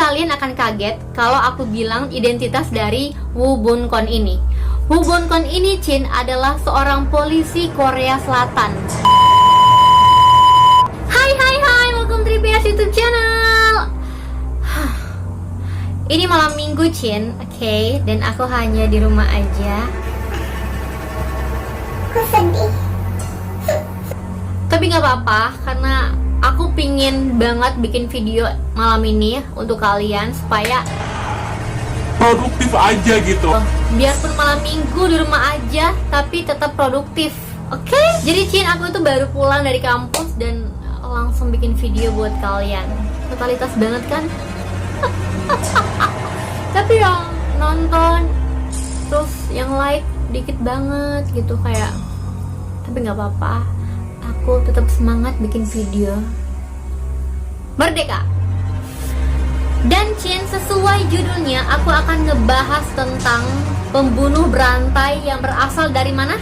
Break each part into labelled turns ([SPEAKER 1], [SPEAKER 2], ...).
[SPEAKER 1] kalian akan kaget kalau aku bilang identitas dari Woo Bunkon ini. Woo Bunkon ini, Chin, adalah seorang polisi Korea Selatan. Hai, welcome to TPS YouTube channel. Ini malam minggu, Chin, oke, dan aku hanya di rumah aja.
[SPEAKER 2] Aku sedih.
[SPEAKER 1] Tapi nggak apa-apa, karena aku pingin banget bikin video malam ini untuk kalian supaya
[SPEAKER 3] produktif aja gitu.
[SPEAKER 1] biarpun malam minggu di rumah aja tapi tetap produktif. Oke? Jadi Chin, aku tuh baru pulang dari kampus dan langsung bikin video buat kalian. Totalitas banget kan? Tapi yang nonton terus yang like dikit banget gitu, kayak, tapi nggak apa-apa, aku tetap semangat bikin video. Merdeka. Dan Chin, sesuai judulnya, aku akan ngebahas tentang pembunuh berantai yang berasal dari mana?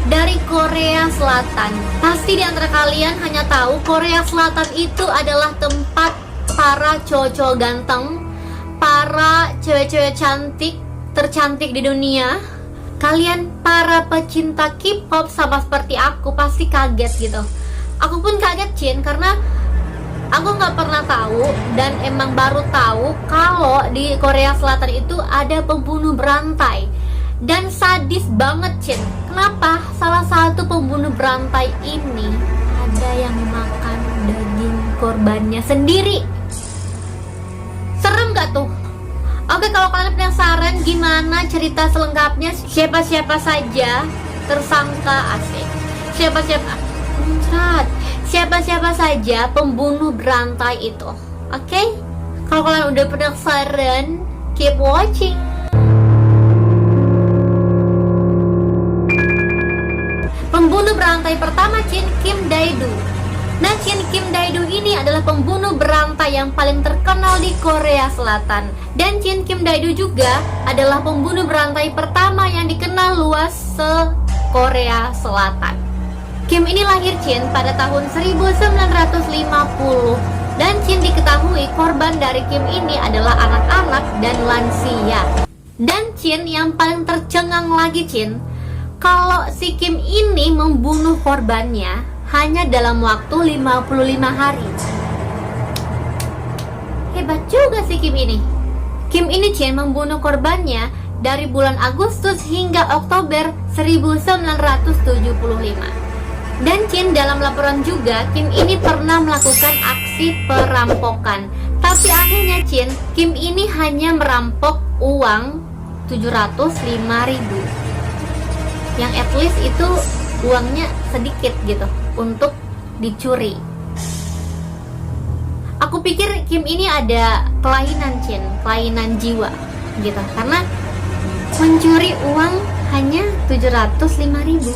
[SPEAKER 1] Dari Korea Selatan. Pasti di antara kalian hanya tahu Korea Selatan itu adalah tempat para cowok-cowok ganteng, para cewek-cewek cantik, tercantik di dunia. Kalian para pecinta K-pop sama seperti aku pasti kaget gitu. Aku pun kaget, Chin, karena aku nggak pernah tahu dan emang baru tahu kalau di Korea Selatan itu ada pembunuh berantai dan sadis banget, Chin. Kenapa? Salah satu pembunuh berantai ini ada yang makan daging korbannya sendiri. Serem gak tuh? Oke, kalau kalian penasaran gimana cerita selengkapnya, siapa-siapa saja tersangka, asik, siapa-siapa saja pembunuh berantai itu. Oke? Kalau kalian udah penasaran, keep watching. Pembunuh berantai pertama, Chin, Kim Dae-do. Nah, Chin, Kim Dae-do ini adalah pembunuh berantai yang paling terkenal di Korea Selatan. Dan Chin, Kim Dae-do juga adalah pembunuh berantai pertama yang dikenal luas se-Korea Selatan. Kim ini lahir, Chin, pada tahun 1950. Dan Chin diketahui korban dari Kim ini adalah anak-anak dan lansia. Dan Chin, yang paling tercengang lagi, Chin, kalau si Kim ini membunuh korbannya hanya dalam waktu 55 hari. Hebat juga si Kim ini. Kim ini, Chin, membunuh korbannya dari bulan Agustus hingga Oktober 1975. Dan Chin, dalam laporan juga, Kim ini pernah melakukan aksi perampokan. Tapi anehnya, Chin, Kim ini hanya merampok uang 705.000. Yang at least itu uangnya sedikit gitu untuk dicuri. Aku pikir Kim ini ada kelainan, Chin, kelainan jiwa gitu, karena mencuri uang hanya 705.000.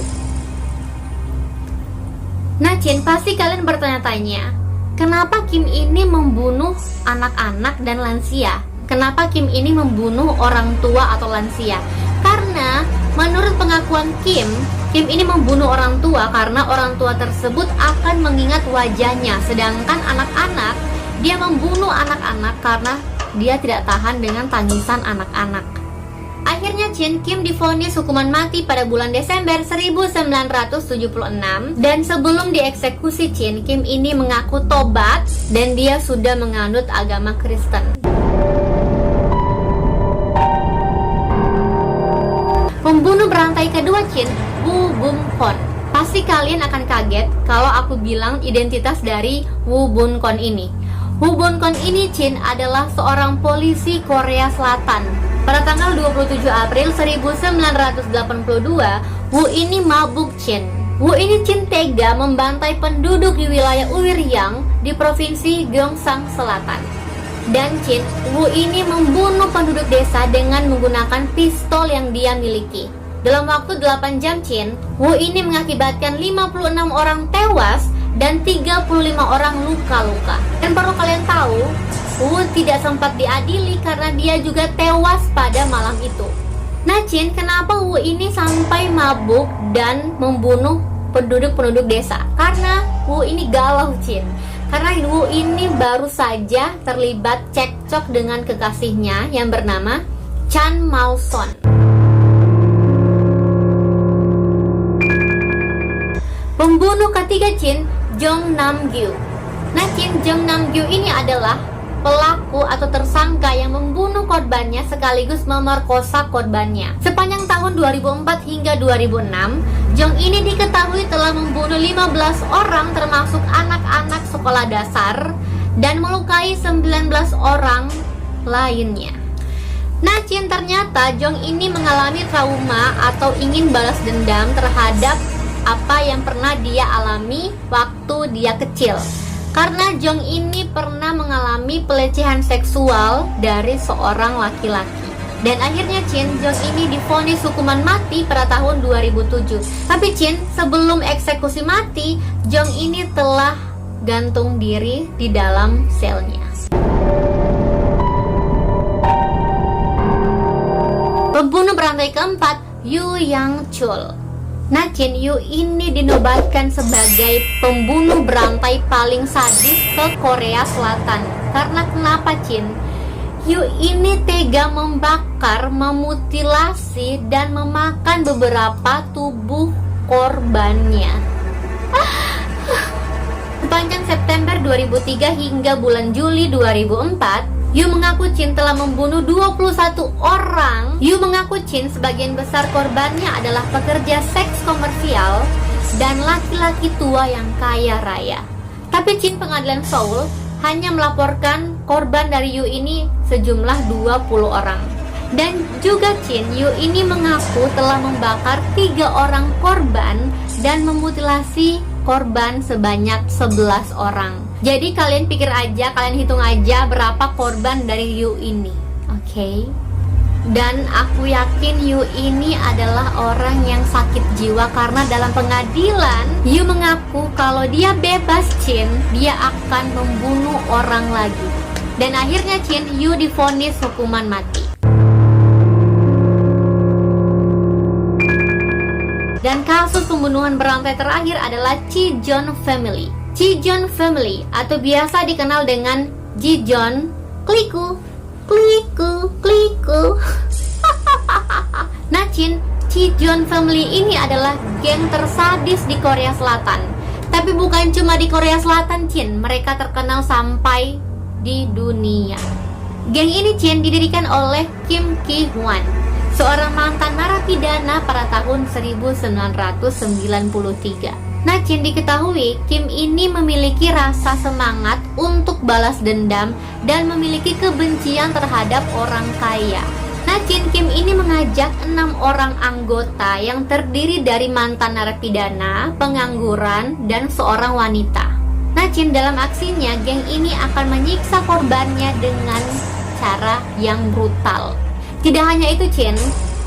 [SPEAKER 1] Nah, Chin, pasti kalian bertanya-tanya, kenapa Kim ini membunuh anak-anak dan lansia? Kenapa Kim ini membunuh orang tua atau lansia? Karena menurut pengakuan Kim ini membunuh orang tua karena orang tua tersebut akan mengingat wajahnya. Sedangkan anak-anak, dia membunuh anak-anak karena dia tidak tahan dengan tangisan anak-anak. Akhirnya, Chin, Kim divonis hukuman mati pada bulan Desember 1976. Dan sebelum dieksekusi, Chin, Kim ini mengaku tobat dan dia sudah menganut agama Kristen. Pembunuh berantai kedua, Chin, Woo Bunkon. Pasti kalian akan kaget kalau aku bilang identitas dari Woo Bunkon ini. Woo Bunkon ini, Chin, adalah seorang polisi Korea Selatan. Pada tanggal 27 April 1982, Woo ini mabuk, Chin. Woo ini, Chin, tega membantai penduduk di wilayah Uiryang di provinsi Gyeongsang Selatan. Dan Chin, Woo ini membunuh penduduk desa dengan menggunakan pistol yang dia miliki. Dalam waktu 8 jam, Chin, Woo ini mengakibatkan 56 orang tewas dan 35 orang luka-luka. Dan perlu kalian tahu, Woo tidak sempat diadili karena dia juga tewas pada malam itu. Nah, Chin, kenapa Woo ini sampai mabuk dan membunuh penduduk-penduduk desa? Karena Woo ini galau, Chin. karena Woo ini baru saja terlibat cekcok dengan kekasihnya yang bernama Chan Mao Son. Pembunuh ketiga Chin, Jong Nam Gyu. Nah, Jong Nam Gyu ini adalah pelaku atau tersangka yang membunuh korbannya sekaligus memerkosa korbannya. Sepanjang tahun 2004 hingga 2006, Jong ini diketahui telah membunuh 15 orang termasuk anak-anak sekolah dasar dan melukai 19 orang lainnya. Nah, ternyata Jong ini mengalami trauma atau ingin balas dendam terhadap apa yang pernah dia alami waktu dia kecil. Karena Jong ini pernah mengalami pelecehan seksual dari seorang laki-laki. Dan akhirnya Jong ini divonis hukuman mati pada tahun 2007. Tapi sebelum eksekusi mati, Jong ini telah gantung diri di dalam selnya. Pembunuh berantai keempat, Yu Yang Chul. Nah, Yu ini dinobatkan sebagai pembunuh berantai paling sadis ke Korea Selatan. Karena kenapa, Yu ini tega membakar, memutilasi, dan memakan beberapa tubuh korbannya. Sepanjang September 2003 hingga bulan Juli 2004, Yu mengaku telah membunuh 21 orang. Yu mengaku sebagian besar korbannya adalah pekerja seks komersial dan laki-laki tua yang kaya raya. Tapi pengadilan Seoul hanya melaporkan korban dari Yu ini sejumlah 20 orang. Dan juga Yu ini mengaku telah membakar 3 orang korban dan memutilasi korban sebanyak 11 orang. Jadi kalian pikir aja, kalian hitung aja berapa korban dari Yu ini. Oke. Dan aku yakin Yu ini adalah orang yang sakit jiwa karena dalam pengadilan Yu mengaku kalau dia bebas dia akan membunuh orang lagi. Dan akhirnya Yu divonis hukuman mati. Dan kasus pembunuhan berantai terakhir adalah Chijeon Family. Chijeon Family atau biasa dikenal dengan Jijeon Kliku. Nah, Chijeon Family ini adalah geng tersadis di Korea Selatan. Tapi bukan cuma di Korea Selatan, mereka terkenal sampai di dunia. Geng ini didirikan oleh Kim Ki-hwan, seorang mantan narapidana pada tahun 1993. Nah, diketahui Kim ini memiliki rasa semangat untuk balas dendam dan memiliki kebencian terhadap orang kaya. Nah, Kim ini mengajak 6 orang anggota yang terdiri dari mantan narapidana, pengangguran, dan seorang wanita. Nah, dalam aksinya, geng ini akan menyiksa korbannya dengan cara yang brutal. Tidak hanya itu,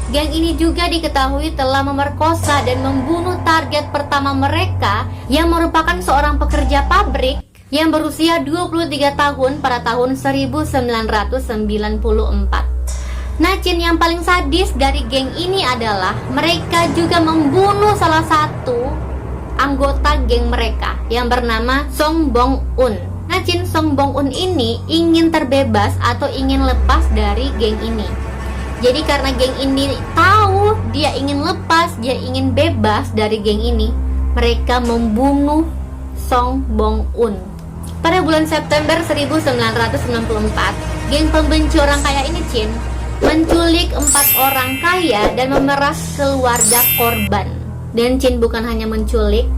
[SPEAKER 1] geng ini juga diketahui telah memerkosa dan membunuh target pertama mereka yang merupakan seorang pekerja pabrik yang berusia 23 tahun pada tahun 1994. Nah, yang paling sadis dari geng ini adalah mereka juga membunuh salah satu anggota geng mereka yang bernama Song Bong Un. Nah, Song Bong Un ini ingin terbebas atau ingin lepas dari geng ini. Jadi karena geng ini tahu dia ingin lepas, dia ingin bebas dari geng ini, mereka membunuh Song Bong Un. Pada bulan September 1994, geng pembenci orang kaya ini menculik 4 orang kaya dan memeras keluarga korban. Dan bukan hanya menculik,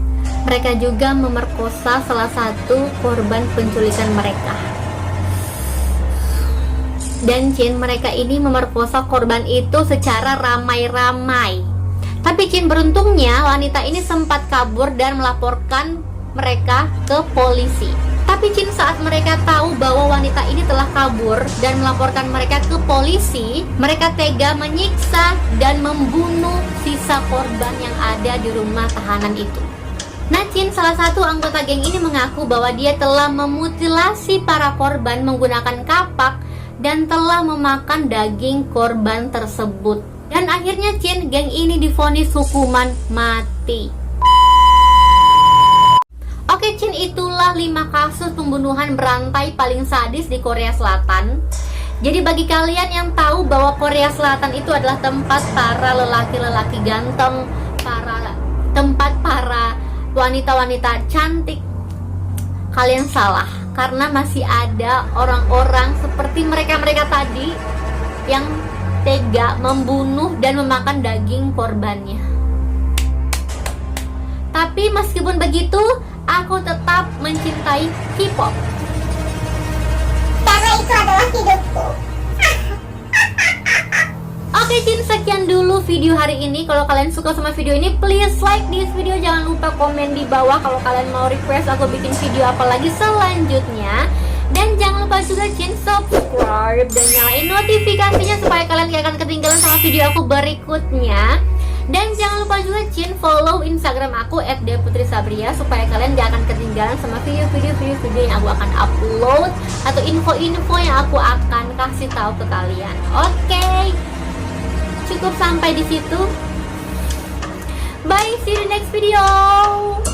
[SPEAKER 1] mereka juga memerkosa salah satu korban penculikan mereka. Dan mereka ini memerkosa korban itu secara ramai-ramai. Tapi beruntungnya wanita ini sempat kabur dan melaporkan mereka ke polisi. Tapi saat mereka tahu bahwa wanita ini telah kabur dan melaporkan mereka ke polisi, mereka tega menyiksa dan membunuh sisa korban yang ada di rumah tahanan itu. Nah, salah satu anggota geng ini mengaku bahwa dia telah memutilasi para korban menggunakan kapak dan telah memakan daging korban tersebut. Dan akhirnya geng ini divonis hukuman mati. Oke, itulah 5 kasus pembunuhan berantai paling sadis di Korea Selatan. Jadi bagi kalian yang tahu bahwa Korea Selatan itu adalah tempat para lelaki-lelaki ganteng, tempat para wanita-wanita cantik, kalian salah. Karena masih ada orang-orang seperti mereka-mereka tadi yang tega membunuh dan memakan daging korbannya. Tapi meskipun begitu, aku tetap mencintai K-pop.
[SPEAKER 2] Karena itu adalah hidupku.
[SPEAKER 1] Oke Cin, sekian dulu video hari ini. Kalau kalian suka sama video ini, please like this video. Jangan lupa komen di bawah kalau kalian mau request aku bikin video apa lagi selanjutnya. Dan jangan lupa juga Cin subscribe dan nyalain notifikasinya supaya kalian gak akan ketinggalan sama video aku berikutnya. Dan jangan lupa juga Cin follow Instagram aku @deputrisabria supaya kalian gak akan ketinggalan sama video yang aku akan upload atau info-info yang aku akan kasih tahu ke kalian. Oke, cukup sampai di situ. Bye, see you in the next video.